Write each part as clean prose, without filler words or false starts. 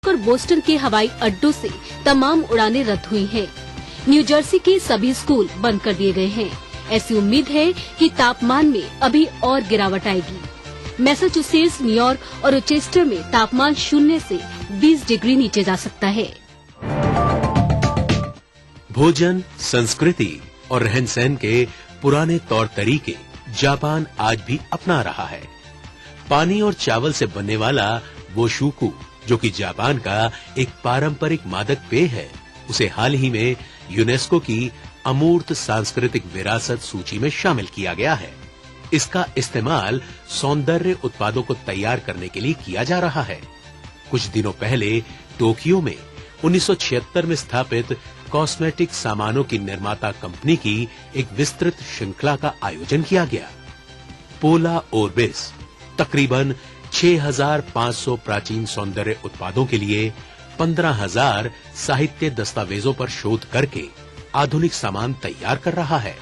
New York और Boston के हवाई अड्डों से तमाम उड़ानें रद्द हुई हैं। न्यू जर्सी के सभी स्कूल बंद कर दिए गए हैं। ऐसी उम्मीद है कि तापमान में अभी और गिरावट आएगी। मैसाचुसेट्स, न्यूयॉर्क और रोचेस्टर में तापमान 0 से 20 डिग्री नीचे जा सकता है। भोजन, संस्कृति और रहन सहन के पुराने तौर तरीके जापान आज भी अपना रहा है। पानी और चावल से बनने वाला वो शूकू, जो कि जापान का एक पारंपरिक मादक पेय है, उसे हाल ही में यूनेस्को की अमूर्त सांस्कृतिक विरासत सूची में शामिल किया गया है। इसका इस्तेमाल सौंदर्य उत्पादों को तैयार करने के लिए किया जा रहा है। कुछ दिनों पहले टोक्यो में 1976 में स्थापित कॉस्मेटिक सामानों की निर्माता कंपनी की एक विस्तृत श्रृंखला का आयोजन किया गया। पोला ओर्बिस तकरीबन 6,500 प्राचीन सौंदर्य उत्पादों के लिए 15,000 साहित्य दस्तावेजों पर शोध करके आधुनिक सामान तैयार कर रहा है।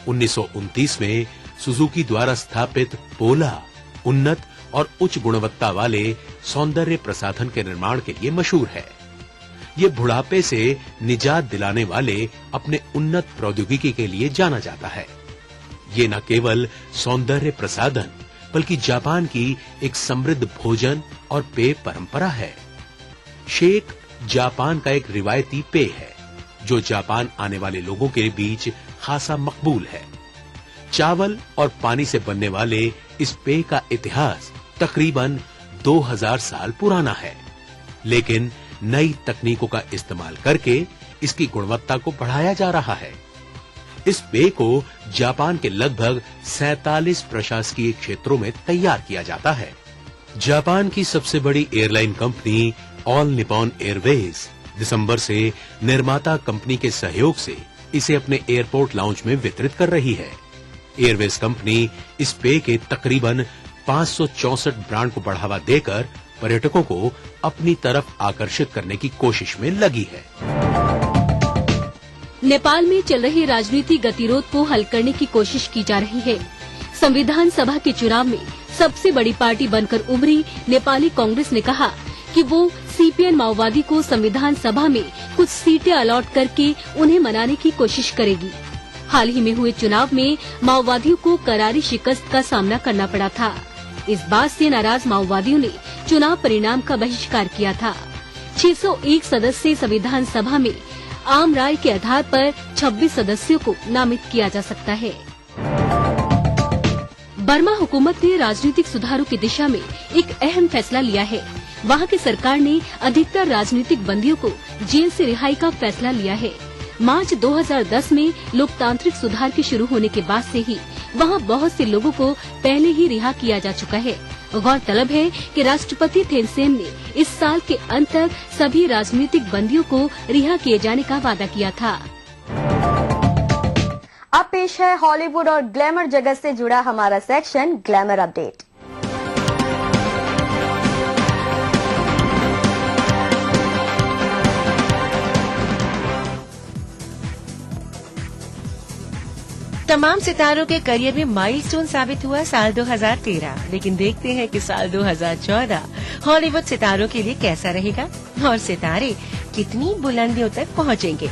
1929 में सुजुकी द्वारा स्थापित पोला उन्नत और उच्च गुणवत्ता वाले सौंदर्य प्रसाधन के निर्माण के लिए मशहूर है। ये बुढ़ापे से निजात दिलाने वाले अपने उन्नत प्रौद्योगिकी के लिए जाना जाता है। ये न केवल सौंदर्य प्रसाधन बल्कि जापान की एक समृद्ध भोजन और पेय परंपरा है। शेक जापान का एक रिवायती पेय है जो जापान आने वाले लोगों के बीच खासा मकबूल है। चावल और पानी से बनने वाले इस पेय का इतिहास तकरीबन 2000 साल पुराना है, लेकिन नई तकनीकों का इस्तेमाल करके इसकी गुणवत्ता को बढ़ाया जा रहा है। इस पेय को जापान के लगभग 47 प्रशासकीय क्षेत्रों में तैयार किया जाता है। जापान की सबसे बड़ी airline company All Nippon Airways दिसंबर से निर्माता कंपनी के सहयोग से इसे अपने एयरपोर्ट लाउंज में वितरित कर रही है। एयरवेज कंपनी इस पेय के तकरीबन 564 ब्रांड को बढ़ावा देकर पर्यटकों को अपनी तरफ आकर्षित करने की कोशिश में लगी है। नेपाल में चल रहे राजनीतिक गतिरोध को हल करने की कोशिश की जा रही है। संविधान सभा के चुनाव में सबसे बड़ी पार्टी बनकर उभरी नेपाली कांग्रेस ने कहा कि वो सीपीएन माओवादी को संविधान सभा में कुछ सीटें अलॉट करके उन्हें मनाने की कोशिश करेगी। हाल ही में हुए चुनाव में माओवादियों को करारी शिकस्त का सामना करना पड़ा था। इस बात से नाराज माओवादियों ने चुनाव परिणाम का बहिष्कार किया था। 601 सदस्यीय संविधान सभा में आम राय के आधार पर 26 सदस्यों को नामित किया जा सकता है। बर्मा हुकूमत ने राजनीतिक सुधारों की दिशा में एक अहम फैसला लिया है। वहाँ की सरकार ने अधिकतर राजनीतिक बंदियों को जेल से रिहाई का फैसला लिया है। मार्च 2010 में लोकतांत्रिक सुधार के शुरू होने के बाद से ही वहाँ बहुत से लोगों को पहले ही रिहा किया जा चुका है। गौरतलब है कि राष्ट्रपति थेनसेन ने इस साल के अंत तक सभी राजनीतिक बंदियों को रिहा किए जाने का वादा किया था। अब पेश है हॉलीवुड और ग्लैमर जगत से जुड़ा हमारा सेक्शन ग्लैमर अपडेट। तमाम सितारों के करियर में माइलस्टोन साबित हुआ साल 2013, लेकिन देखते हैं कि साल 2014 हॉलीवुड सितारों के लिए कैसा रहेगा और सितारे कितनी बुलंदियों तक पहुंचेंगे।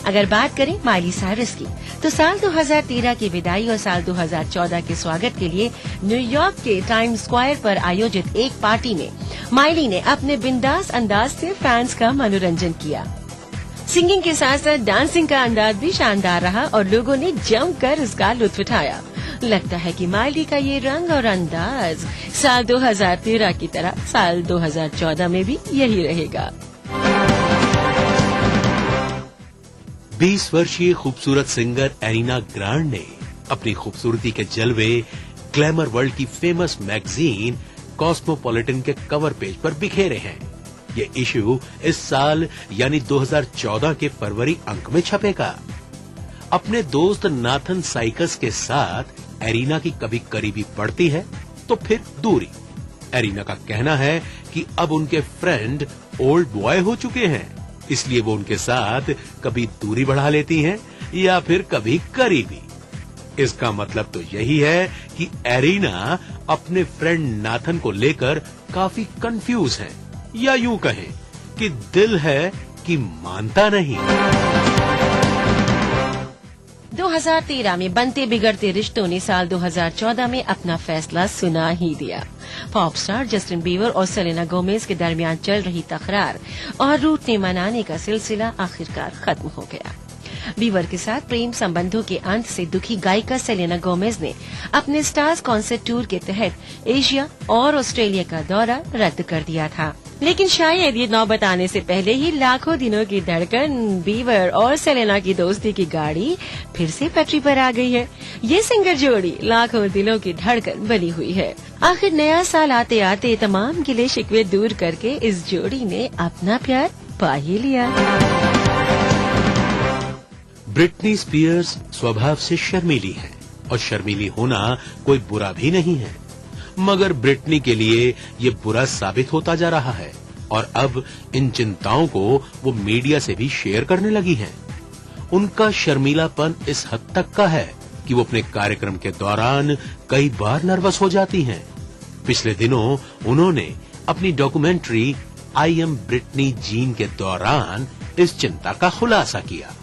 अगर बात करें माइली साइरस की, तो साल 2013 की विदाई और साल 2014 के स्वागत के लिए न्यूयॉर्क के टाइम्स स्क्वायर पर आयोजित एक पार्टी में माइली ने अपने बिंदास अंदाज से फैंस का मनोरंजन किया। सिंगिंग के साथ साथ डांसिंग का अंदाज भी शानदार रहा और लोगों ने जमकर इसका लुत्फ उठाया। लगता है कि माइली का ये रंग और अंदाज साल 2013 की तरह साल 2014 में भी यही रहेगा। 20 वर्षीय खूबसूरत सिंगर एरिना ग्रांड ने अपनी खूबसूरती के जलवे ग्लैमर वर्ल्ड की फेमस मैगजीन कॉस्मोपॉलिटन के कवर पेज पर बिखेरे हैं। ये इश्यू इस साल यानी 2014 के फरवरी अंक में छपेगा। अपने दोस्त नाथन साइकस के साथ एरिना की कभी करीबी बढ़ती है तो फिर दूरी। एरिना का कहना है कि अब उनके फ्रेंड ओल्ड बॉय हो चुके हैं, इसलिए वो उनके साथ कभी दूरी बढ़ा लेती हैं या फिर कभी करीबी। इसका मतलब तो यही है कि एरिना अपने फ्रेंड नाथन को लेकर काफी कंफ्यूज हैं, या यूं कहें कि दिल है कि मानता नहीं। 2013 में बनते बिगड़ते रिश्तों ने साल 2014 में अपना फैसला सुना ही दिया। पॉप स्टार जस्टिन बीवर और सेलेना गोमेज के दरमियान चल रही तकरार और रूठने मनाने का सिलसिला आखिरकार खत्म हो गया। बीवर के साथ प्रेम संबंधों के अंत से दुखी गायिका सेलेना गोमेज ने अपने स्टार्स कॉन्सर्ट टूर के तहत एशिया और ऑस्ट्रेलिया का दौरा रद्द कर दिया था। लेकिन शायद ये नौबत आने से पहले ही लाखों दिनों की धड़कन बीवर और सेलेना की दोस्ती की गाड़ी फिर से पटरी पर आ गई है। ये सिंगर जोड़ी लाखों दिलों की धड़कन बनी हुई है। आखिर नया साल आते आते तमाम गिले शिकवे दूर करके इस जोड़ी ने अपना प्यार पा ही लिया। ब्रिटनी स्पीयर्स स्वभाव से शर्मीली हैं और शर्मीली होना कोई बुरा भी नहीं है, मगर ब्रिटनी के लिए ये बुरा साबित होता जा रहा है और अब इन चिंताओं को वो मीडिया से भी शेयर करने लगी हैं। उनका शर्मीलापन इस हद तक का है कि वो अपने कार्यक्रम के दौरान कई बार नर्वस हो जाती हैं। पिछले दिनों उन्होंने अपनी documentary I am Britney Jean के दौरान इस चिंता का खुलासा किया।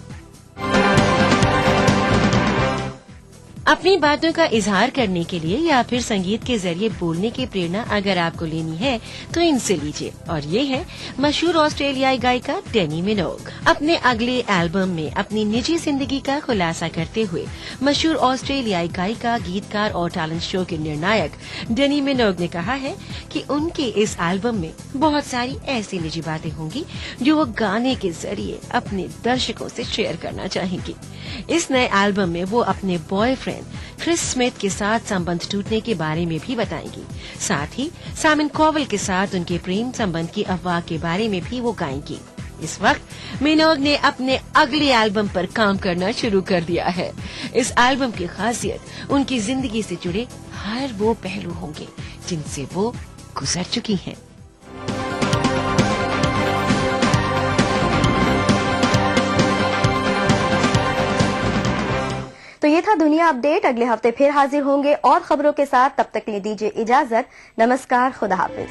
अपनी बातों का इजहार करने के लिए या फिर संगीत के जरिए बोलने की प्रेरणा अगर आपको लेनी है तो इनसे लीजिए, और ये है मशहूर ऑस्ट्रेलियाई गायिका डेनी मिनोग। अपने अगले एल्बम में अपनी निजी जिंदगी का खुलासा करते हुए मशहूर ऑस्ट्रेलियाई गायिका, गीतकार और टैलेंट शो के निर्णायक डेनी मिनोग ने कहा है कि उनके इस एल्बम में बहुत सारी ऐसी निजी बातें होंगी जो वो गाने के जरिए अपने दर्शकों से शेयर करना चाहेंगी। इस नए एल्बम में वो अपने बॉयफ्रेंड क्रिस स्मिथ के साथ संबंध टूटने के बारे में भी बताएंगी। साथ ही साइमन कॉवेल के साथ उनके प्रेम संबंध की अफवाह के बारे में भी वो गाएंगी। इस वक्त मिनोग ने अपने अगले एल्बम पर काम करना शुरू कर दिया है। इस एल्बम की खासियत उनकी जिंदगी से जुड़े हर वो पहलू होंगे जिनसे वो गुजर चुकी हैं। तो ये था दुनिया अपडेट। अगले हफ्ते फिर हाजिर होंगे और खबरों के साथ। तब तक के लिए दीजिए इजाजत। नमस्कार, खुदा हाफिज।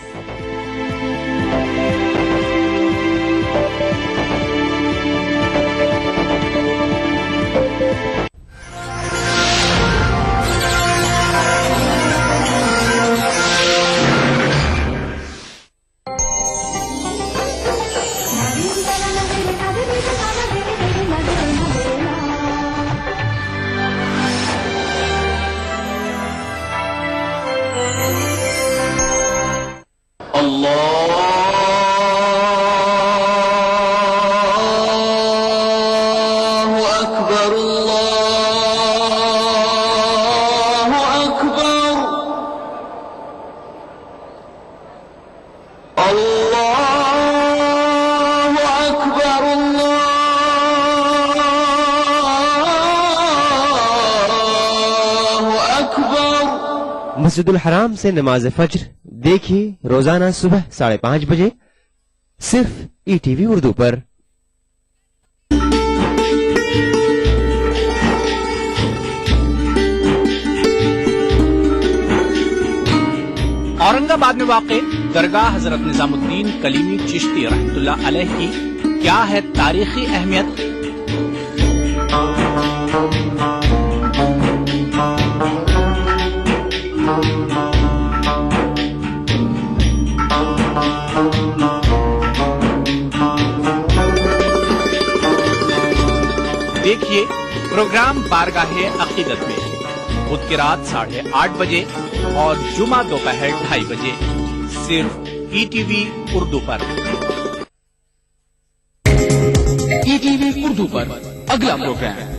मस्जिदुल हराम से नमाज फज्र देखिए रोजाना सुबह 5:30 बजे सिर्फ ईटीवी उर्दू पर। औरंगाबाद में वाक़े दरगाह हजरत निजामुद्दीन कलीमी चिश्ती रहमतुल्लाह अलैह की क्या है तारीखी अहमियत? देखिए प्रोग्राम बारगाहे अकीदत में बुध की रात 8:30 बजे और जुमा दोपहर 2:30 बजे सिर्फ ईटीवी उर्दू पर। ईटीवी उर्दू पर अगला प्रोग्राम।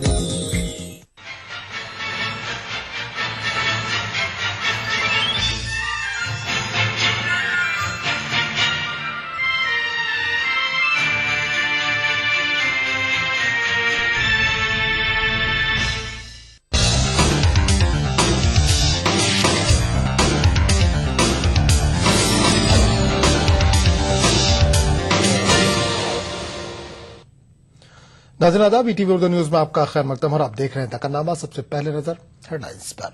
नाज़रीन आदाब, ईटीवी उर्दू न्यूज में आपका खैर मकदम और आप देख रहे हैं दकन्नामा। सबसे पहले नजर हेडलाइंस पर।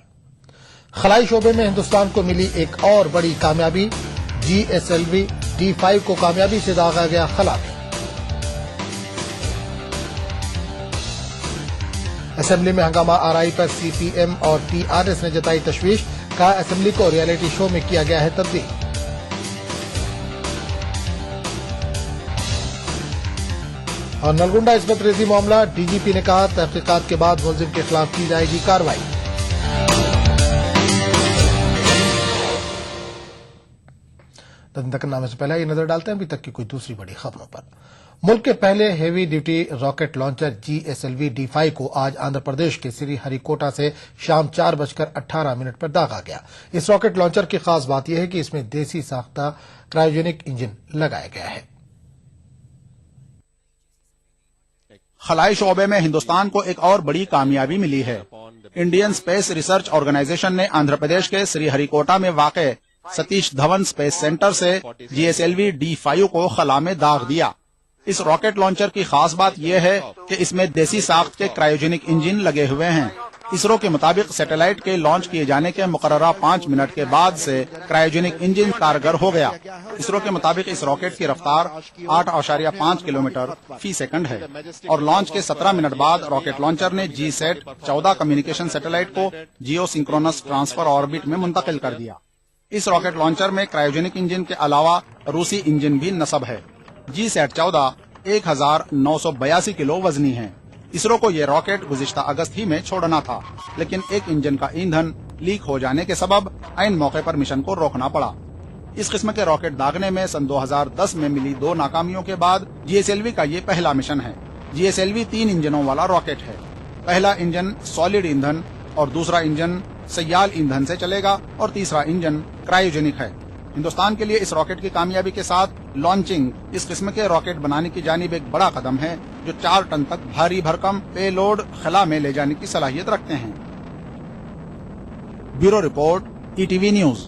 खलाई शोबे में हिंदुस्तान को मिली एक और बड़ी कामयाबी। GSLV D5 को कामयाबी से दागा गया खला में। असेंबली में हंगामा आरआई पर CPM और TRS ने जताई तशवीश, कहा असेंबली को रियलिटी शो में किया गया है तब्दील। और नलगुंडा इस्मत रेजी मामला, DGP ने कहा तहकीकात के बाद मुलजिम के खिलाफ की जाएगी कार्रवाई। तकन्नामे से पहले ये नजर डालते हैं अभी तक की कोई दूसरी बड़ी खबरों पर। मुल्क के पहले heavy duty rocket launcher GSLV D5 को आज आंध्र प्रदेश के श्रीहरिकोटा से शाम 4:18 पर दागा गया। इस रॉकेट लॉन्चर की खास बात यह है कि इसमें देसी साख्ता क्रायोजेनिक इंजन लगाया गया है। खलाई शोबे में हिंदुस्तान को एक और बड़ी कामयाबी मिली है। इंडियन स्पेस रिसर्च ऑर्गेनाइजेशन ने आंध्र प्रदेश के श्रीहरिकोटा में वाक़े सतीश धवन स्पेस सेंटर से GSLV D5 को खला में दाग दिया। इस रॉकेट लॉन्चर की खास बात यह है कि इसमें देसी साख्त के क्रायोजेनिक इंजन लगे हुए हैं। इसरो के मुताबिक सैटेलाइट के लॉन्च किए जाने के मुकर्ररा 5 मिनट के बाद से क्रायोजेनिक इंजन कारगर हो गया। इसरो के मुताबिक इस रॉकेट की रफ्तार 8.5 किलोमीटर फी सेकंड है और लॉन्च के 17 मिनट बाद रॉकेट लॉन्चर ने GSAT 14 कम्युनिकेशन सैटेलाइट को जियो सिंक्रोनस ट्रांसफर ऑर्बिट में मुंतकिल कर दिया। इस रॉकेट लॉन्चर में क्रायोजेनिक इंजन के अलावा रूसी इंजन भी नस्ब है। GSAT 14 1982 किलो वजनी है। इसरो को यह रॉकेट गुज़िश्ता अगस्त ही में छोड़ना था, लेकिन एक इंजन का ईंधन लीक हो जाने के सबब ऐन मौके पर मिशन को रोकना पड़ा। इस किस्म के रॉकेट दागने में सन 2010 में मिली 2 नाकामियों के बाद GSLV का ये पहला मिशन है। GSLV 3 इंजनों वाला रॉकेट है। पहला इंजन सॉलिड ईंधन और दूसरा इंजन सयाल ईंधन से चलेगा और तीसरा इंजन क्रायोजेनिक है। हिंदुस्तान के लिए इस रॉकेट की कामयाबी के साथ लॉन्चिंग इस किस्म के रॉकेट बनाने की जानिब एक बड़ा कदम है जो 4 टन तक भारी भरकम पेलोड खला में ले जाने की सलाहियत रखते हैं। Bureau report, ETV news.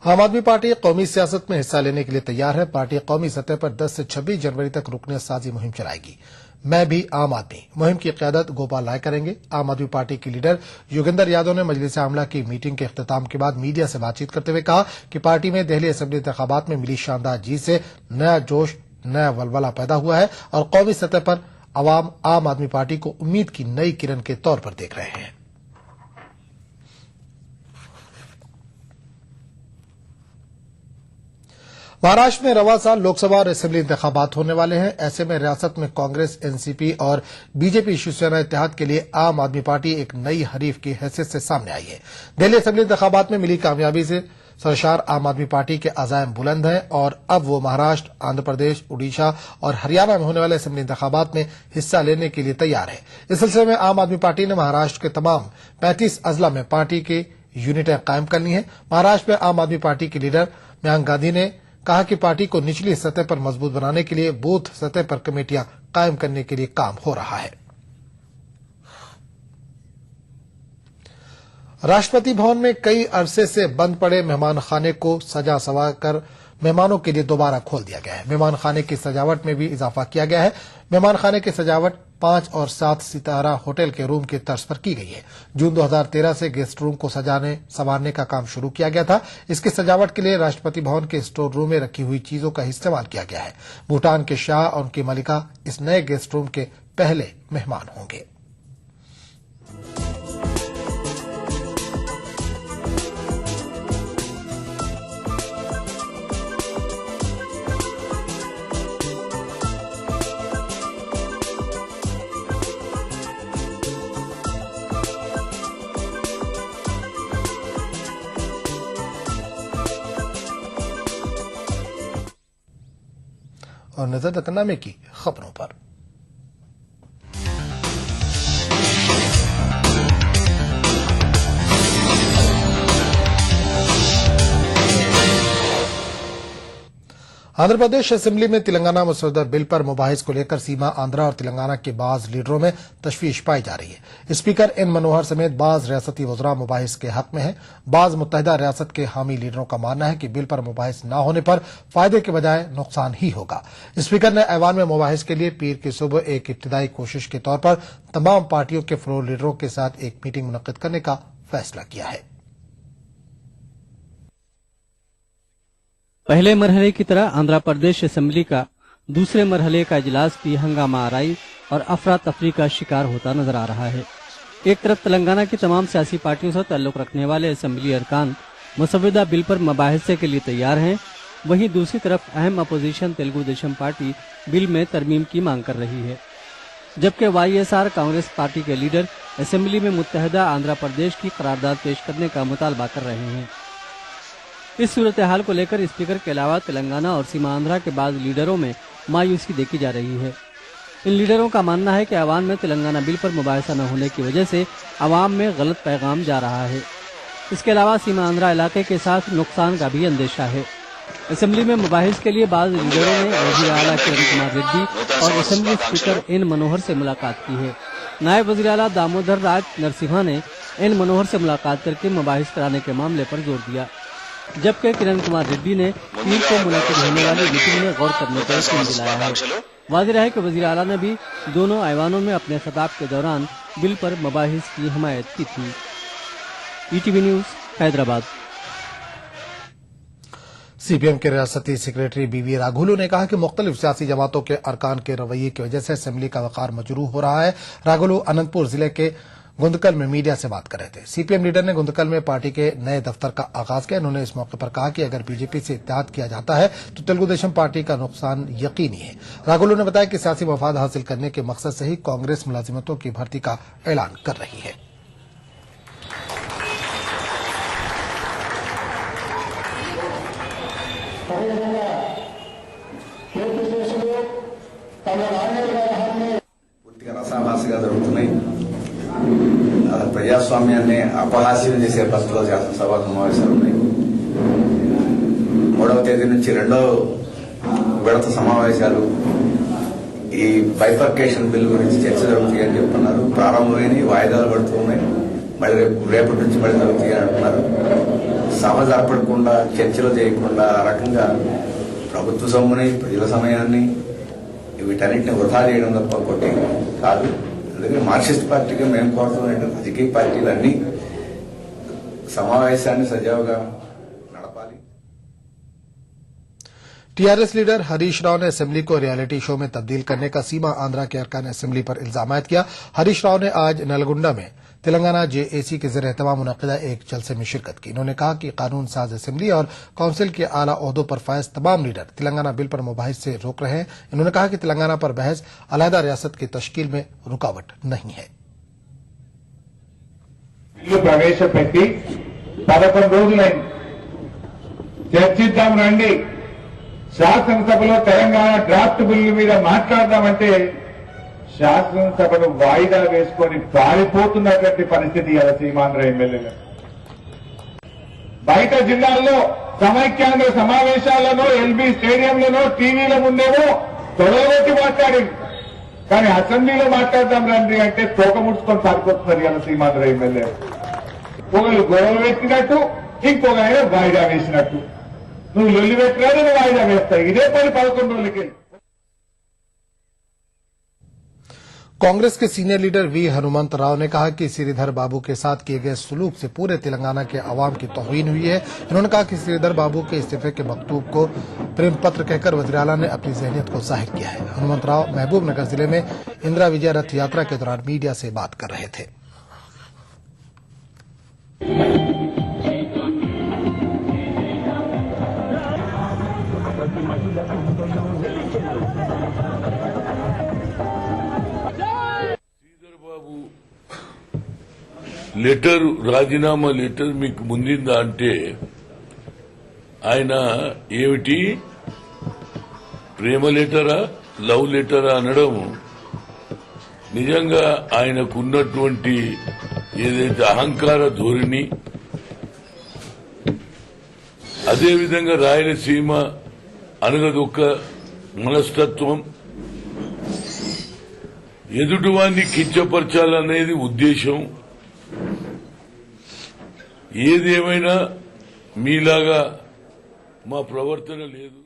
आम आदमी पार्टी कौमी सियासत में हिस्सा लेने के लिए तैयार है। पार्टी कौमी सतह पर 10 से 26 जनवरी तक रुकने साजी मुहिम चलाएगी। मैं भी आम आदमी मुहिम की क़यादत गोपाल राय करेंगे। आम आदमी पार्टी के लीडर योगेंद्र यादव ने मजलिस आमला की मीटिंग के इख्तिताम के बाद मीडिया से बातचीत करते हुए कहा कि पार्टी में दिल्ली असेंबली इंतखाबात में मिली शानदार जीत से नया जोश, नया वलवला पैदा हुआ है और कौमी सतह पर अवाम आम आदमी पार्टी को उम्मीद की नई किरण के तौर पर देख रहे हैं। महाराष्ट्र में रवा साल लोकसभा और असेंबली इंतखाबात होने वाले हैं। ऐसे में रियासत में कांग्रेस, NCP और बीजेपी शिवसेना इत्तेहाद के लिए आम आदमी पार्टी एक नई हरीफ की हैसियत से सामने आई है। दिल्ली असेंबली इंतखाबात में मिली कामयाबी से सरशार आम आदमी पार्टी के अज़ायम बुलंद हैं और अब वो महाराष्ट्र, आंध्र प्रदेश, उड़ीसा और हरियाणा में होने वाले असेंबली इंतखाबात में हिस्सा लेने के लिए तैयार है। इस सिलसिले में आम आदमी पार्टी ने महाराष्ट्र के तमाम 35 अजला में पार्टी की यूनिटें कायम कर ली हैं। महाराष्ट्र में आम आदमी पार्टी के लीडर मयंक गांधी ने कहा कि पार्टी को निचली सतह पर मजबूत बनाने के लिए बूथ सतह पर कमेटियां कायम करने के लिए काम हो रहा है। राष्ट्रपति भवन में कई अरसे से बंद पड़े मेहमान खाने को सजा सवा कर मेहमानों के लिए दोबारा खोल दिया गया है। मेहमान खाने की सजावट में भी इजाफा किया गया है। मेहमान खाने की सजावट 5 और 7 सितारा होटल के रूम की तर्ज पर की गई है। जून 2013 से गेस्ट रूम को सजाने संवारने का काम शुरू किया गया था। इसकी सजावट के लिए राष्ट्रपति भवन के स्टोर रूम में रखी हुई चीजों का इस्तेमाल किया गया है। भूटान के शाह और उनकी मलिका इस नए गेस्ट रूम के पहले मेहमान होंगे। और नजर तकन्नामे की खबरों पर। आंध्र प्रदेश असेंबली में तेलंगाना मसौदा बिल पर मुबाहिस को लेकर सीमा आंध्रा और तेलंगाना के बाज लीडरों में तशवीश पाई जा रही है। स्पीकर एन मनोहर समेत बाज रियासती वज़रा मुबाहिस के हक में है। बाज मुत्तहिदा रियासत के हामी लीडरों का मानना है कि बिल पर मुबाहिस न होने पर फायदे के बजाय नुकसान ही होगा। स्पीकर ने ऐवान में मुबाहिस के लिए पीर की सुबह एक इब्तिदाई कोशिश के तौर पर तमाम पार्टियों के फ्लोर लीडरों के साथ एक मीटिंग मुनक्किद करने का फैसला किया है। पहले मरहले की तरह आंध्र प्रदेश असेंबली का दूसरे मरहले का इजलास भी हंगामा आराई और अफरा तफरी का शिकार होता नजर आ रहा है। एक तरफ तेलंगाना की तमाम सियासी पार्टियों से ताल्लुक रखने वाले असेंबली अरकान मसौदा बिल पर मुबाहिसे के लिए तैयार हैं, वहीं दूसरी तरफ अहम opposition Telugu Desam party bill में तरमीम की मांग कर रही है, जबकि वाईएसआर कांग्रेस पार्टी के लीडर असेंबली में मुत्तहदा आंध्र प्रदेश की करारदाद पेश करने का मुतालबा कर रहे हैं। इस सूरत हाल को लेकर स्पीकर के अलावा तेलंगाना और सीमांध्रा के बाद लीडरों में मायूसी देखी जा रही है। इन लीडरों का मानना है कि अवाम में तेलंगाना बिल पर मुबाहिसा न होने की वजह से अवाम में गलत पैगाम जा रहा है। इसके अलावा सीमांध्रा इलाके के साथ नुकसान का भी अंदेशा है। असेंबली में मुबाहिस के लिए बाद लीडरों ने वजीर आला किरण कुमार रेड्डी और असेंबली स्पीकर एन मनोहर से मुलाकात की है। नायब वजीर आला दामोदर राज नरसिम्हा ने एन मनोहर से मुलाकात करके मुबाहिस कराने के मामले पर जोर दिया, जबकि किरण कुमार रेड्डी ने पीर को मुनक्किद होने वाली मीटिंग में गौर करने का यकीन दिलाया है। वाज़ेह है कि वजीर आला ने भी दोनों ऐवानों में अपने खिताब के दौरान बिल पर मुबाहिस की हिमायत की थी। ETV news Hyderabad. सीपीएम के रियासती सेक्रेटरी बीवी राघुलू ने कहा कि मुख्तलिफ सियासी जमातों के अरकान के रवैये की वजह से असेंबली का वकार मजरूह हो रहा है। राघुलू अनंतपुर जिले के गुंदकल में मीडिया से बात कर रहे थे। सीपीएम लीडर ने गुंदकल में पार्टी के नए दफ्तर का आगाज किया। इन्होंने इस मौके पर कहा कि अगर बीजेपी से इत्तेहाद किया जाता है तो तेलुगु देशम पार्टी का नुकसान यकीनी है। राघुलू ने बताया कि सियासी मफाद हासिल करने के मकसद से ही कांग्रेस मुलाजिमतों की भर्ती का ऐलान कर रही है। పూర్తిగా రసాభాసగా జరుగుతున్నాయి. ప్రజాస్వామ్యాన్ని అపహాస్యం చేసే పద్ధతిలో శాసనసభ సమావేశాలు ఉన్నాయి. 3వ తేదీ నుంచి 2వ విడత సమావేశాలు ఈ బైఫర్కేషన్ బిల్ గురించి చర్చ జరుగుతాయని చెప్తున్నారు. ప్రారంభమైన వాయిదాలు పడుతున్నాయి. మళ్ళీ రేపటి నుంచి మళ్ళీ జరుగుతాయి అంటున్నారు. సభ జరపడకుండా చర్చలు చేయకుండా ఆ రకంగా ప్రభుత్వ సొమ్ముని ప్రజల సమయాన్ని వీటన్నింటిని వృధా చేయడం తప్ప కొట్టి కాదు. అందుకని మార్క్సిస్ట్ పార్టీగా మేము కోరుతున్న రాజకీయ పార్టీలన్నీ సమావేశాన్ని సజావుగా నడపాలి. टीआरएस लीडर हरीश राव ने असेंबली को रियलिटी शो में तब्दील करने का सीमा आंध्रा के अरकान असेंबली पर इल्जाम आयद किया। हरीश राव ने आज नलगुंडा में तेलंगाना जेएसी के ज़रिए एहतमाम मुनक़िदा एक जलसे में शिरकत की। इन्होंने कहा कि कानून साज असेंबली और काउंसिल के आला ओहदों पर फायज तमाम लीडर तेलंगाना बिल पर मुबाहिस से रोक रहे हैं। इन्होंने कहा कि तेलंगाना पर बहस अलहदा रियासत की तश्कील में रुकावट नहीं है। బిల్లు ప్రవేశపెట్టి 11 రోజులైంది. చర్చిద్దాం రండి, శాసనసభలో తెలంగాణ డ్రాఫ్ట్ బిల్లు మీద మాట్లాడదామంటే శాసనసభను వాయిదా వేసుకొని పారిపోతున్నటువంటి పరిస్థితి ఇలా సీమాంధ్ర ఎమ్మెల్యేలు. బయట జిల్లాల్లో సమైక్యాంధ్ర సమావేశాలను ఎల్బీ స్టేడియంలోనో టీవీల ముందేమో తొలగొట్టి మాట్లాడింది, కానీ అసెంబ్లీలో మాట్లాడదాం రండి అంటే తోక ముడుచుకొని పారిపోతున్నారు ఇలా సీమాంధ్ర ఎమ్మెల్యే. ఒకళ్ళు గొడవ పెట్టినట్టు ఇంకొక ఆయన వాయిదా వేసినట్టు. నువ్వు లొల్లి పెట్టినా నువ్వు వాయిదా వేస్తావు. ఇదే పని 11 రోజులకి. कांग्रेस के senior leader V Hanumantha Rao ने कहा कि श्रीधर बाबू के साथ किए गए सलूक से पूरे तेलंगाना के अवाम की तौहीन हुई है। इन्होंने कहा कि श्रीधर बाबू के इस्तीफे के मकतूब को प्रेम पत्र कहकर वज़ीर आला ने अपनी ज़हनियत को जाहिर किया है। हनुमंत राव महबूब नगर जिले में इंदिरा विजय रथ यात्रा के दौरान मीडिया से बात कर रहे थे। లెటర్ రాజీనామా లెటర్ మీకు ముందిందా అంటే ఆయన ఏమిటి ప్రేమ లెటరా లవ్ లెటరా అనడం నిజంగా ఆయనకున్నటువంటి ఏదైతే అహంకార ధోరణి, అదేవిధంగా రాయలసీమ అనగదొక్క మనస్తత్వం, ఎదుటివాన్ని కించపరచాలనేది ఉద్దేశం. ఏదేమైనా మీలాగా మా ప్రవర్తన లేదు.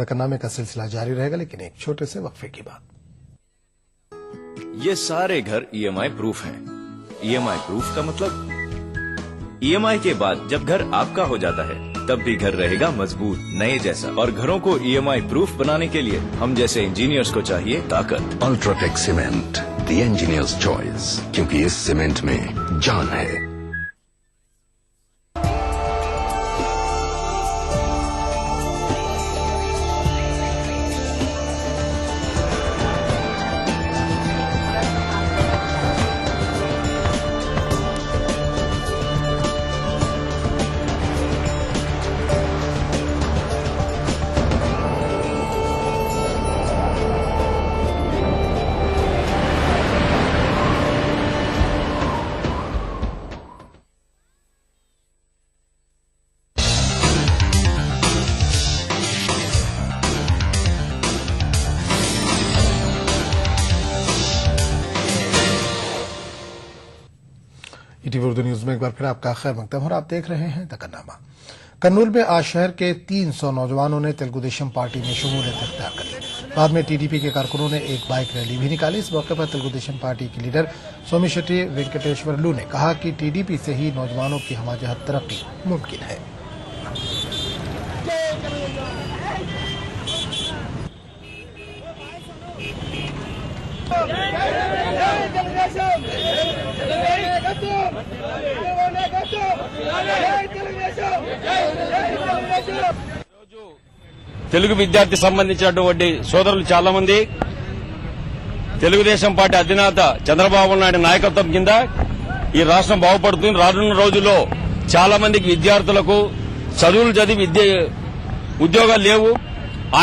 तकनामे का सिलसिला जारी रहेगा, लेकिन एक छोटे से वक्फे की बात। ये सारे घर ईएमआई प्रूफ हैं। ईएमआई प्रूफ का मतलब ईएमआई के बाद जब घर आपका हो जाता है तब भी घर रहेगा मजबूत नए जैसा। और घरों को EMI प्रूफ बनाने के लिए हम जैसे इंजीनियर्स को चाहिए ताकत। UltraTech cement, the engineers choice, क्योंकि इस सीमेंट में जान है। ईटीवी उर्दू न्यूज में एक बार फिर आपका खैर मकदम और आप देख रहे हैं दकन्नामा। कन्नूल में आज शहर के 300 नौजवानों ने तेलुगुदेशम पार्टी में शमूलियत इख्तियार कर ली। बाद में टीडीपी के कारकुनों ने एक बाइक रैली भी निकाली। इस मौके पर तेलुगुदेशम पार्टी के लीडर सोमिशेट्टी वेंकटेश्वरलू ने कहा कि टीडीपी से ही नौजवानों की हमाजहत तरक्की मुमकिन है। తెలుగు విద్యార్థి సంబంధించినటువంటి సోదరులు చాలా మంది తెలుగుదేశం పార్టీ అధినేత చంద్రబాబు నాయుడు నాయకత్వం కింద ఈ రాష్ట్రం బాగుపడుతుంది. రానున్న రోజుల్లో చాలా మందికి విద్యార్థులకు చదువులు చదివి ఉద్యోగాలు లేవు.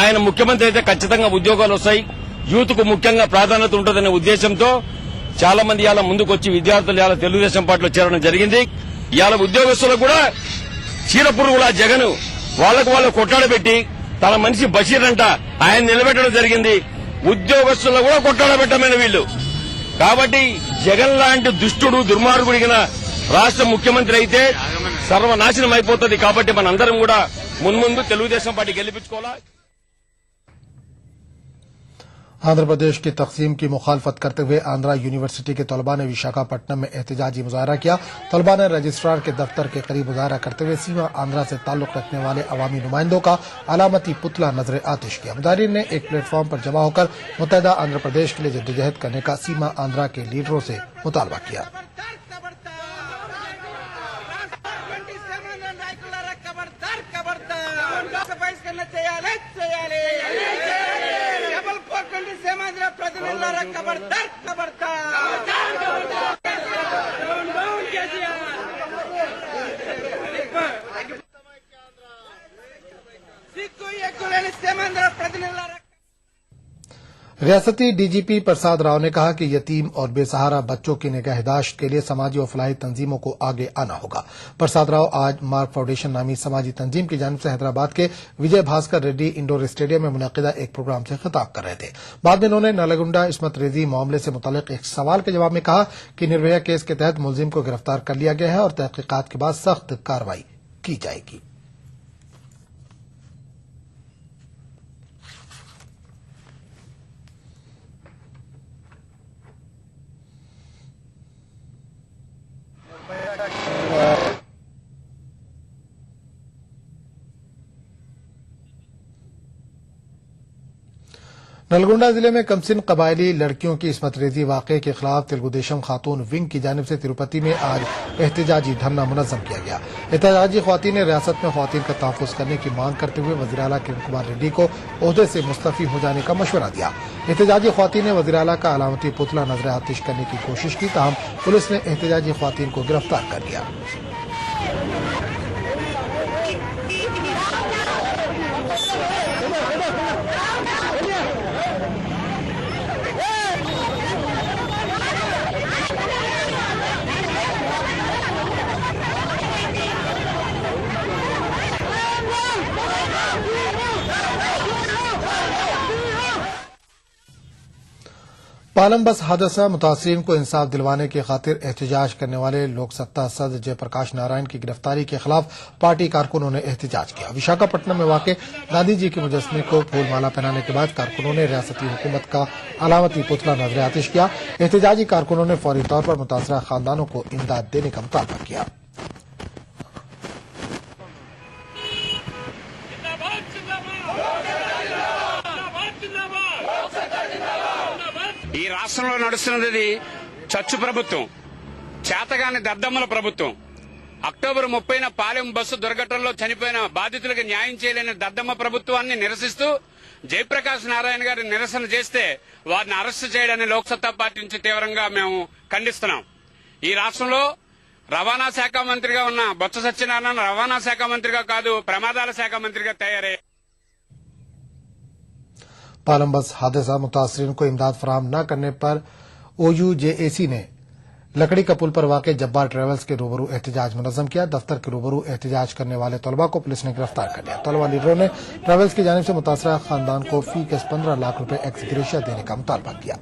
ఆయన ముఖ్యమంత్రి అయితే ఖచ్చితంగా ఉద్యోగాలు వస్తాయి. యూత్ కు ముఖ్యంగా ప్రాధాన్యత ఉంటుందనే ఉద్దేశంతో చాలా మంది ఇవాళ ముందుకొచ్చి విద్యార్థులు ఇవాళ తెలుగుదేశం పార్టీలో చేరడం జరిగింది. ఇవాళ ఉద్యోగస్తులకు కూడా చీరపురుగుల జగన్ వాళ్ళు కొట్లాడబెట్టి తన మనిషి బషీర్ అంట ఆయన నిలబెట్టడం జరిగింది. ఉద్యోగస్తులను కూడా కొట్లాడబెట్టమైన వీళ్ళు. కాబట్టి జగన్ లాంటి దుష్టుడు దుర్మార్గుడిగిన రాష్ట్ర ముఖ్యమంత్రి అయితే సర్వనాశనం అయిపోతుంది. కాబట్టి మనందరం కూడా మున్ముందు తెలుగుదేశం పార్టీ గెలిపించుకోవాలా. आंध्र प्रदेश की तकसीम की मुखालफत करते हुए आंध्रा यूनिवर्सिटी के तलबा ने विशाखापट्टनम में एहतजाजी मुजाहरा किया। तलबा ने रजिस्ट्रार के दफ्तर के करीब मुजाहरा करते हुए सीमा आंध्रा से ताल्लुक रखने वाले अवामी नुमाइंदों का अलामती पुतला नजर आतिश किया। मुजाहिरीन ने एक प्लेटफॉर्म पर जमा होकर मुत्तहिदा आंध्र प्रदेश के लिए जद्दोजहद करने का सीमा आंध्रा के लीडरों से मुतालबा किया। रियासती डीजीपी प्रसाद राव ने कहा कि यतीम और बेसहारा बच्चों की निगहदाश्त के लिए समाजी और फलाही तंजीमों को आगे आना होगा। प्रसाद राव आज मार्क फाउंडेशन नामी समाजी तंजीम की जानिब से हैदराबाद के विजय भास्कर रेड्डी इंडोर स्टेडियम में मुनक़िदा एक प्रोग्राम से खिताब कर रहे थे। बाद में उन्होंने नलगुंडा इस्मत रेजी मामले से मुतालिक एक सवाल के जवाब में कहा कि निर्भया केस के तहत मुलजिम को गिरफ्तार कर लिया गया है और तहकीकात के बाद सख्त कार्रवाई की जाएगी। नलगुंडा जिले में कमसिन कबायली लड़कियों की इस्मत रेजी वाकये के खिलाफ तेलुगुदेशम खातून विंग की जानिब से तिरुपति में आज एहतजाजी धरना मुनज़्ज़म किया गया। एहतजाजी ख्वातीन ने रियासत में ख्वातीन का तहफ़्फ़ुज़ करने की मांग करते हुए वज़ीर आला किरण कुमार रेड्डी को ओहदे से मुस्तफ़ी हो जाने का मशवरा दिया। एहतजाजी ख्वातीन ने वज़ीर आला का अलामती पुतला नजर आतिश करने की कोशिश की, ताहम पुलिस ने एहतजाजी ख्वातीन को गिरफ्तार कर लिया। पालम बस हादसा मुतासिरीन को इंसाफ दिलवाने की खातिर एहतजाज करने वाले लोक सत्ता सदस्य जयप्रकाश नारायण की गिरफ्तारी के खिलाफ पार्टी कारकुनों ने एहतजाज किया। विशाखापट्टनम में वाक़े गांधी जी के मुजस्समे को फूलमाला पहनाने के बाद कारकुनों ने रियासती हुकूमत का अलामती पुतला नजर आतिश किया। एहतजाजी कारकुनों ने फौरी तौर पर मुतासरा खानदानों को इमदाद देने का मुतालबा किया। రాష్ట్రంలో నడుస్తున్నది చచ్చు ప్రభుత్వం, చేతగాని దద్దమ్మల ప్రభుత్వం. అక్టోబర్ 30న పాలెం బస్సు దుర్ఘటనలో చనిపోయిన బాధితులకు న్యాయం చేయలేని దద్దమ్మ ప్రభుత్వాన్ని నిరసిస్తూ జయప్రకాష్ నారాయణ గారి నిరసన చేస్తే వారిని అరెస్టు చేయడాన్ని లోక్సత్తా పార్టీ నుంచి తీవ్రంగా మేము ఖండిస్తున్నాం. ఈ రాష్ట్రంలో రవాణా శాఖ మంత్రిగా ఉన్న బొత్స సత్యనారాయణ రవాణా శాఖ మంత్రిగా కాదు, ప్రమాదాల శాఖ మంత్రిగా తయారయ్యారు. पालम बस हादसा मुतासरीन को इमदाद फराहम न करने पर OUJAC ने लकड़ी का पुल पर वाक़ जब्बार ट्रेवल्स के रूबरू एहतजाज मुनज़्ज़म किया। दफ्तर के रूबरू एहतजाज करने वाले तलबा को पुलिस ने गिरफ्तार कर लिया। तलबा लीडरों ने ट्रेवल्स की जानिब से मुतासरा खानदान को फी केस 15 लाख रुपए एक्स ग्रेशिया देने का मुतालबा किया।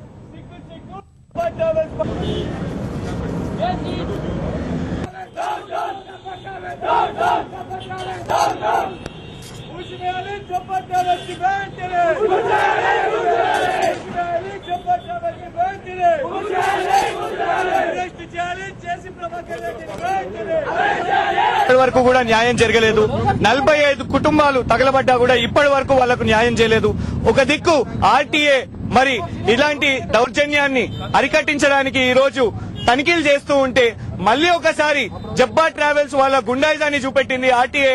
వరకు కూడా న్యాయం జరగలేదు. 45 కుటుంబాలు తగలబడ్డా కూడా ఇప్పటి వరకు వాళ్లకు న్యాయం చేయలేదు. ఒక దిక్కు ఆర్టీఏ మరి ఇలాంటి దౌర్జన్యాన్ని అరికట్టించడానికి ఈ రోజు తనిఖీలు చేస్తూ ఉంటే మళ్లీ ఒకసారి జబ్బార్ ట్రావెల్స్ వాళ్ళ గుండాయిజాన్ని చూపెట్టింది, ఆర్టీఏ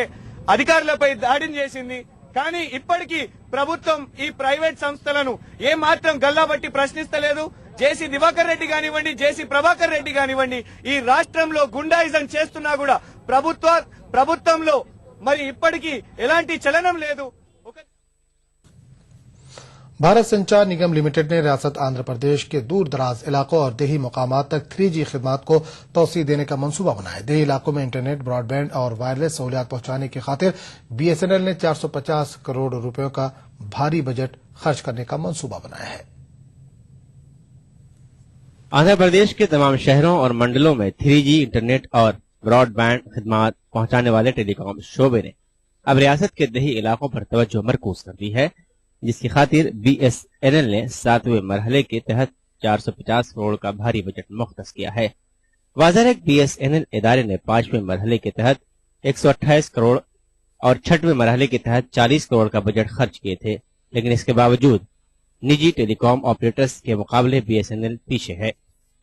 అధికారులపై దాడిని చేసింది. కానీ ఇప్పటికీ ప్రభుత్వం ఈ ప్రైవేట్ సంస్థలను ఏమాత్రం గల్లాబట్టి ప్రశ్నిస్తలేదు. జేసీ దివాకర్ రెడ్డి కానివ్వండి, జేసీ ప్రభాకర్ రెడ్డి కానివ్వండి, ఈ రాష్ట్రంలో గుండాయిజం చేస్తున్నా కూడా ప్రభుత్వంలో మరి ఇప్పటికీ ఎలాంటి చలనం లేదు. भारत संचार निगम लिमिटेड ने रियासत आंध्र प्रदेश के दूर दराज इलाकों और देही मुकामात तक 3G खिदमात को तोसी देने का मंसूबा बनाया है। देही इलाकों में इंटरनेट, ब्रॉडबैंड और वायरलेस सहूलियात पहुंचाने की खातिर BSNL ने 450 करोड़ रुपयों का भारी बजट खर्च करने का मंसूबा बनाया है। आंध्र प्रदेश के तमाम शहरों और मंडलों में 3G इंटरनेट और ब्रॉडबैंड खिदमात पहुंचाने वाले टेलीकॉम शोबे ने अब रियासत के दही इलाकों पर तवज्जो मरकूज कर दी है, जिसकी खातिर BSNL ने 7वें मरहले के तहत 450 करोड़ का भारी बजट मुख्तस किया है। वाज़ेह है BSNL इदारे ने 5वें मरहले के तहत 128 करोड़ और 6वें मरहले के तहत 40 करोड़ का बजट खर्च किए थे, लेकिन इसके बावजूद निजी टेलीकॉम ऑपरेटर्स के मुकाबले BSNL पीछे है।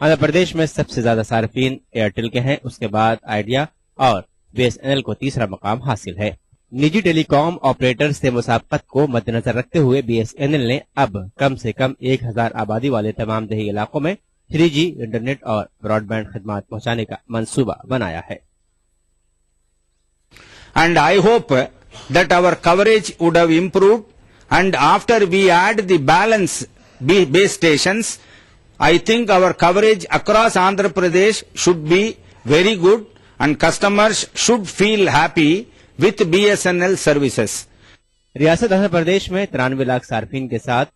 आंध्र प्रदेश में सबसे ज्यादा सार्फिन एयरटेल के हैं, उसके बाद आइडिया और BSNL को तीसरा मकाम हासिल है। निजी टेलीकॉम ऑपरेटर से मुसाबकत को मद्देनजर रखते हुए BSNL ने अब कम से कम 1000 आबादी वाले तमाम देही इलाकों में 3G इंटरनेट और ब्रॉडबैंड खिदमात पहुंचाने का मंसूबा बनाया है। And I hope that our coverage would have improved, and after we add the balance base stations, I think our coverage across Andhra Pradesh should be very good and customers should feel happy with BSNL services. रियासत आंध्र प्रदेश में 93 लाख सार्फिन के साथ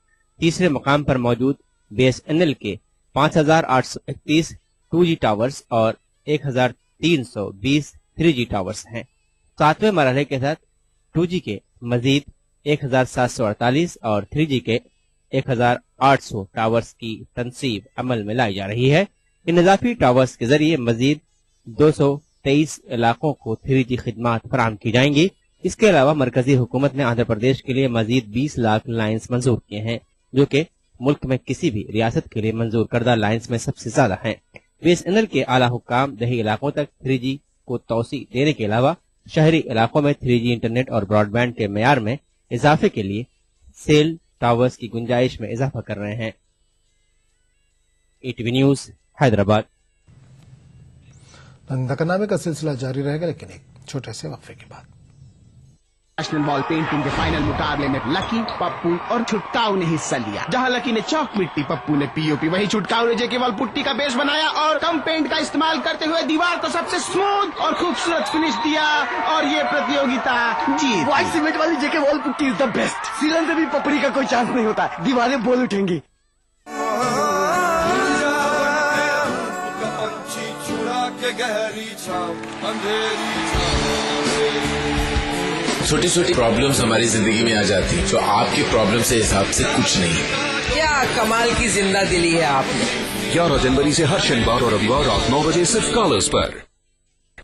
तीसरे मकाम पर मौजूद BSNL के 5831 2G towers और 1320 3G टावर्स हैं। 7वें मरहले के तहत 2G के मजीद 1748 और 3G के 1800 टावर्स की तनसीब अमल में लाई जा रही है। इन इजाफी टावर्स के जरिए मजीद 223 इलाकों को 3G खिदमात फराहम की जाएंगी। इसके अलावा मरकजी हुकूमत ने आंध्र प्रदेश के लिए मजीद 20 लाख लाइन्स मंजूर किए हैं, जो कि मुल्क में किसी भी रियासत के लिए मंजूर करदा लाइन्स में सबसे ज्यादा हैं। BSNL के आला हुक्काम दही इलाकों तक 3G को तोसी देने के अलावा शहरी इलाकों में 3G इंटरनेट और ब्रॉडबैंड के मेयार में इजाफे के लिए सेल टावर्स की गुंजाइश में इजाफा कर रहे हैं। ETV news Hyderabad. नंदकनामे का सिलसिला जारी रहेगा, लेकिन एक छोटे से वक्फे के बाद। नेशनल बॉल पेंटिंग के फाइनल मुकाबले में लकी, पप्पू और छुटकाऊ ने हिस्सा लिया। जहां लकी ने चौक मिट्टी, पप्पू ने POP, वहीं छुटकाऊ ने जेके वॉल पुट्टी का बेस बनाया और कम पेंट का इस्तेमाल करते हुए दीवार को सबसे स्मूथ और खूबसूरत फिनिश दिया और ये प्रतियोगिता जीत। व्हाइट सीमेंट वाली JK wall putty is the best. सीलन से भी पपड़ी का कोई चांस नहीं होता, दीवारें बोल उठेंगी। छोटी छोटी प्रॉब्लम्स हमारी जिंदगी में आ जाती, जो आपकी प्रॉब्लम से हिसाब से कुछ नहीं। क्या कमाल की जिंदा दिली है आपने। 11 जनवरी से हर शनिवार और रविवार रात 9 बजे सिर्फ कलर्स पर।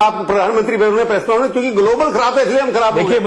आप प्रधानमंत्री बनने फैसला होना, क्योंकि ग्लोबल खराब है इसलिए हम खराब हो गए।